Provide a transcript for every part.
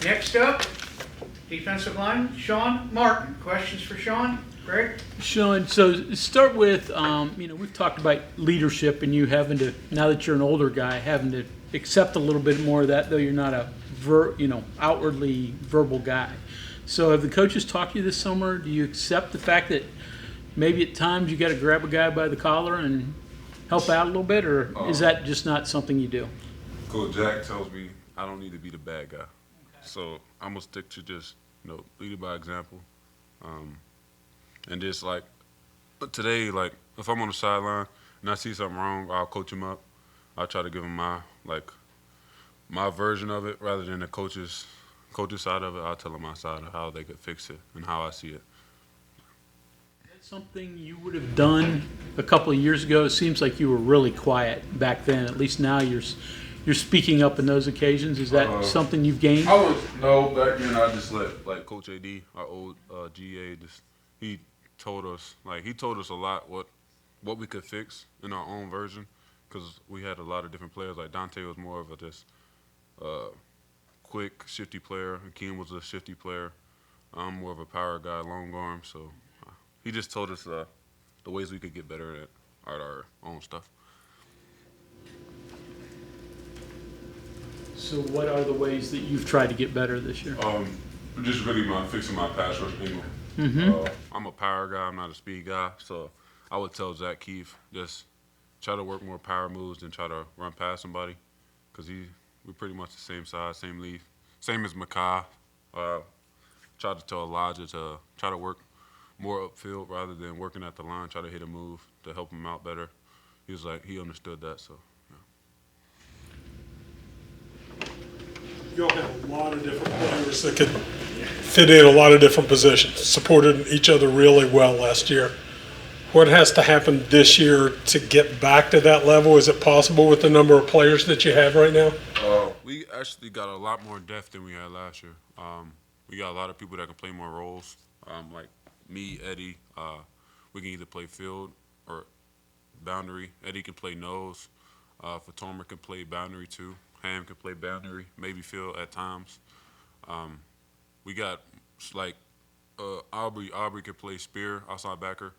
Next up, defensive line, Sean Martin. Questions for Sean? Greg? Sean, so start with, we've talked about leadership and you having to, now that you're an older guy, having to accept a little bit more of that, though you're not a outwardly verbal guy. So have the coaches talked to you this summer? Do you accept the fact that maybe at times you got to grab a guy by the collar and help out a little bit, or is that just not something you do? Coach Jack tells me I don't need to be the bad guy. So I'm going to stick to just, lead it by example. And just but today, if I'm on the sideline and I see something wrong, I'll coach him up. I'll try to give him my version of it rather than the coach's side of it. I'll tell them my side of how they could fix it and how I see it. Is that something you would have done a couple of years ago? It seems like you were really quiet back then. At least now you're speaking up in those occasions. Is that something you've gained? Back then I just let Coach AD, our old GA, he told us a lot what we could fix in our own version, because we had a lot of different players. Like Dante was more of a just quick, shifty player. Hakeem was a shifty player. I'm more of a power guy, long arm. So he just told us the ways we could get better at our own stuff. So what are the ways that you've tried to get better this year? Just really fixing my pass rush angle. I'm a power guy. I'm not a speed guy. So I would tell Zach Keefe, just try to work more power moves than try to run past somebody, because we're pretty much the same size, same leaf, same as Makai. Tried to tell Elijah to try to work more upfield rather than working at the line, try to hit a move to help him out better. He understood that, so. You all have a lot of different players that could fit in a lot of different positions, supported each other really well last year. What has to happen this year to get back to that level? Is it possible with the number of players that you have right now? We actually got a lot more depth than we had last year. We got a lot of people that can play more roles, like me, Eddie. We can either play field or boundary. Eddie can play nose. Fatoma can play boundary too. Ham can play boundary, maybe field at times. We got Aubrey. Aubrey can play spear, outside backer.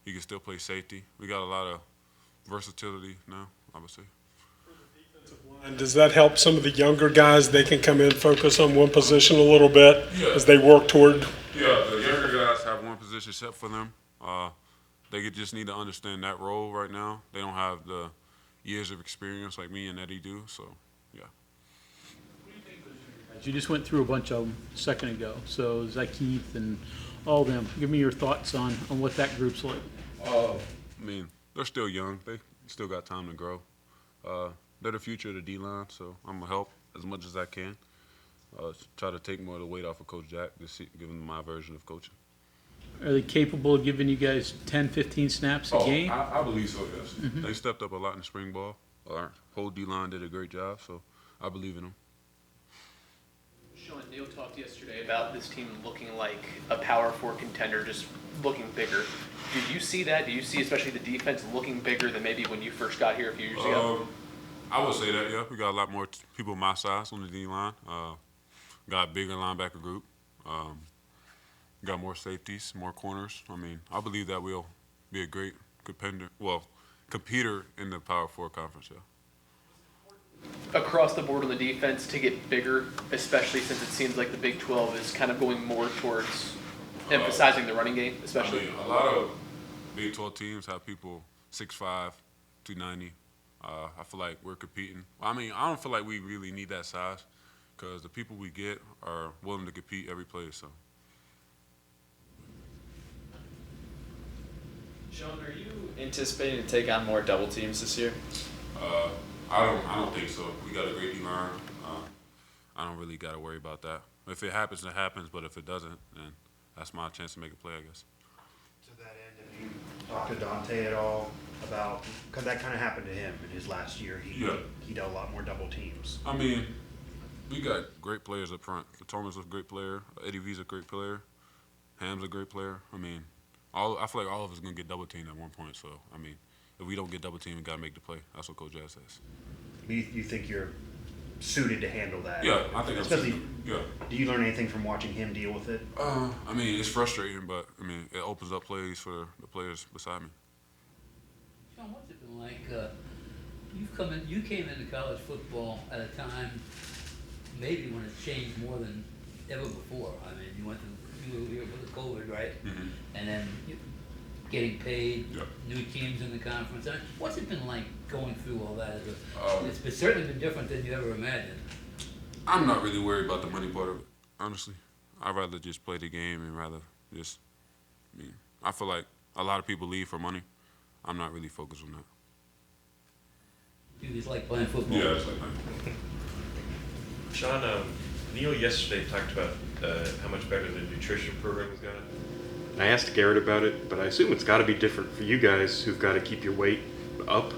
He can still play safety. We got a lot of versatility now, I would say. And does that help some of the younger guys? They can come in, focus on one position a little bit as they work toward. Yeah, the younger guys have one position set for them. They just need to understand that role right now. They don't have the years of experience like me and Eddie do, so yeah. You just went through a bunch of them a second ago. So Zach Keith and all of them. Give me your thoughts on what that group's like. They're still young. They still got time to grow. They're the future of the D-line, so I'm going to help as much as I can. Try to take more of the weight off of Coach Jack, just give him my version of coaching. Are they capable of giving you guys 10, 15 snaps a game? I believe so, yes. They stepped up a lot in spring ball. Our whole D-line did a great job, so I believe in them. Sean, Neil talked yesterday about this team looking like a Power 4 contender, just looking bigger. Do you see that? Do you see especially the defense looking bigger than maybe when you first got here a few years ago? I would say that, yeah. We got a lot more people my size on the D-line. Got a bigger linebacker group. Got more safeties, more corners. I believe that we'll be a great competitor in the Power 4 conference, yeah. Across the board on the defense to get bigger, especially since it seems like the Big 12 is kind of going more towards emphasizing the running game, especially? A lot of Big 12 teams have people 6'5", 290. I feel like we're competing. I don't feel like we really need that size, because the people we get are willing to compete every play, so. Sean, are you anticipating to take on more double teams this year? I don't think so. We got a great D-line. I don't really got to worry about that. If it happens, it happens. But if it doesn't, then that's my chance to make a play, I guess. To that end, have you talked to Dante at all about, because that kind of happened to him in his last year. He dealt a lot more double teams. We got great players up front. Thomas is a great player. Eddie V's a great player. Ham's a great player. I feel like all of us are going to get double teamed at one point. So, if we don't get double teamed, we got to make the play. That's what Coach Jazz says. You think you're suited to handle that. Yeah, I think I'm Especially, suited. Yeah. do you learn anything from watching him deal with it? I mean, it's frustrating, but I mean, it opens up plays for the players beside me. Sean, what's it been like? You came into college football at a time, maybe when it's changed more than ever before. I mean, you were here with the COVID, right? Mm-hmm. And then getting paid, Yeah. new teams in the conference. I mean, what's it been like going through all that? It's certainly been different than you ever imagined. I'm not really worried about the money part of it, honestly. I'd rather just play the game and I feel like a lot of people leave for money. I'm not really focused on that. You just like playing football. Yeah, it's like that. Sean, Neil yesterday talked about how much better the nutrition program has gotten. And I asked Garrett about it, but I assume it's got to be different for you guys who've got to keep your weight up.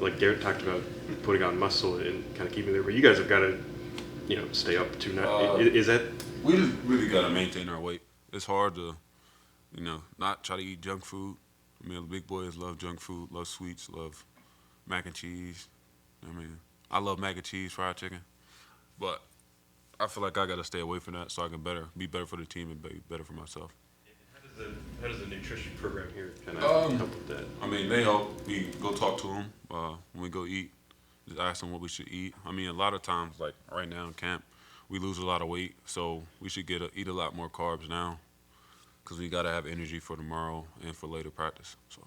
Like Garrett talked about putting on muscle and kind of keeping it there, but you guys have got to, stay up to not. Is that? We just really got to maintain our weight. It's hard to, not try to eat junk food. I mean, the big boys love junk food, love sweets, love mac and cheese. I mean, I love mac and cheese, fried chicken, but I feel like I got to stay away from that so I can be better for the team and be better for myself. How does the nutrition program here Kind of help with that. I mean, they help. We go talk to them when we go eat. Just ask them what we should eat. I mean, a lot of times, like right now in camp, we lose a lot of weight, so we should eat a lot more carbs now because we got to have energy for tomorrow and for later practice. So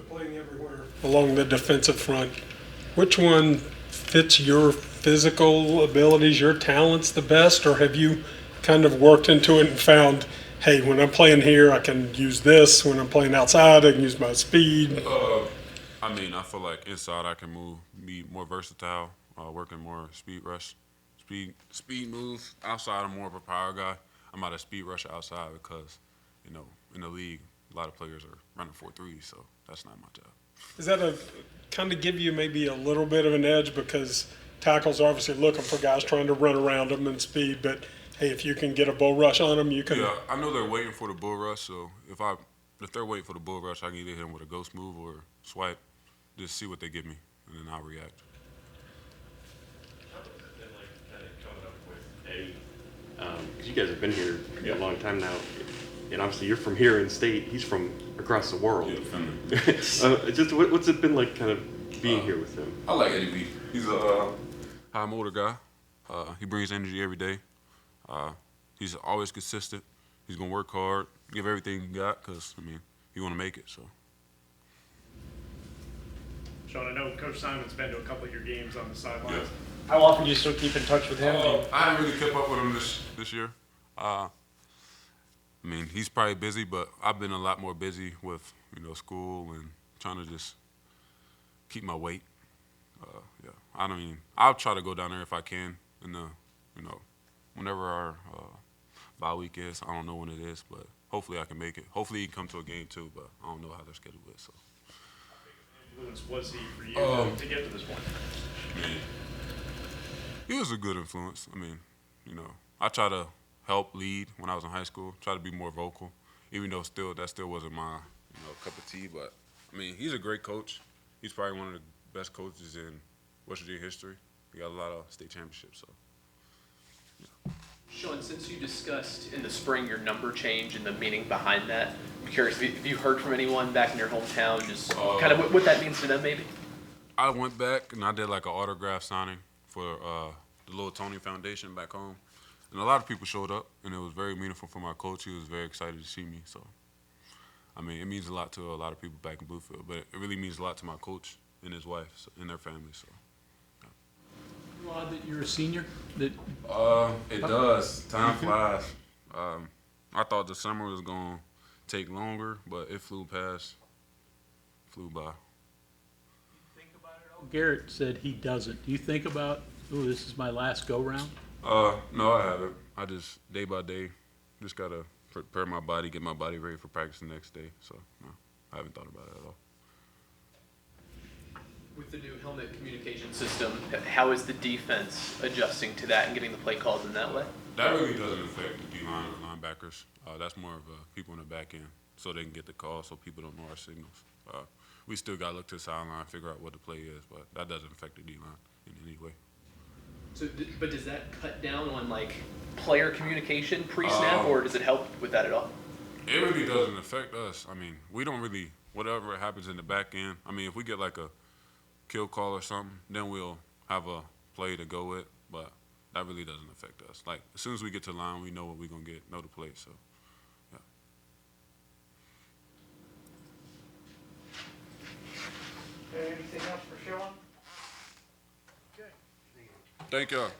playing everywhere along the defensive front, which one fits your physical abilities, your talents the best, or have you kind of worked into it and found, hey, when I'm playing here, I can use this. When I'm playing outside, I can use my speed. I mean, I feel like inside I can be more versatile, working more speed moves. Outside, I'm more of a power guy. I'm not a speed rusher outside because, in the league, a lot of players are running 4.3, so that's not my job. Does that kind of give you maybe a little bit of an edge because tackles are obviously looking for guys trying to run around them in speed, but hey, if you can get a bull rush on them, you can. Yeah, I know they're waiting for the bull rush, so if they're waiting for the bull rush, I can either hit them with a ghost move or swipe, just see what they give me, and then I'll react. How has it been like kind of coming up with Because you guys have been here a long time now, and obviously you're from here in state. He's from across the world. Yeah, family. Just what's it been like, kind of being here with him? I like Eddie V. He's a high motor guy. He brings energy every day. He's always consistent. He's gonna work hard, give everything he got, cause he wanna make it. So. Sean, I know Coach Simon's been to a couple of your games on the sidelines. Yeah. How often do you still keep in touch with him? I haven't really kept up with him this year. He's probably busy, but I've been a lot more busy with school and trying to just keep my weight. I'll try to go down there if I can in the whenever our bye week is. I don't know when it is, but hopefully I can make it. Hopefully he can come to a game too, but I don't know how their schedule is. So. How big of an influence was he for you to get to this point? He was a good influence. I try to help lead when I was in high school. Try to be more vocal, even though that still wasn't my cup of tea. But he's a great coach. He's probably one of the best coaches in West Virginia history. He got a lot of state championships. So. Sean, since you discussed in the spring your number change and the meaning behind that, I'm curious, have you heard from anyone back in your hometown, just kind of what that means to them maybe? I went back and I did like an autograph signing for the Little Tony Foundation back home. And a lot of people showed up, and it was very meaningful for my coach. He was very excited to see me. So, it means a lot to a lot of people back in Bluefield, but it really means a lot to my coach and his wife and their family. So. Odd that you're a senior? It does. Time flies. I thought the summer was going to take longer, but it flew by. Think about it. Garrett said he doesn't. Do you think about, this is my last go-round? No, I haven't. I just, day by day, just got to prepare my body, get my body ready for practice the next day. So, no, I haven't thought about it at all. With the new helmet communication system, how is the defense adjusting to that and getting the play calls in that way? That really doesn't affect the D-line or linebackers. That's more of people in the back end, so they can get the call so people don't know our signals. we still got to look to the sideline, figure out what the play is, but that doesn't affect the D-line in any way. So, but does that cut down on like player communication pre-snap, or does it help with that at all? It really doesn't affect us. I mean, we don't really, whatever happens in the back end, I mean, if we get like a kill call or something, then we'll have a play to go with, but that really doesn't affect us. Like, as soon as we get to the line, we know what we're going to get, know the play, so, yeah. Anything else for Sean? Okay. Thank y'all.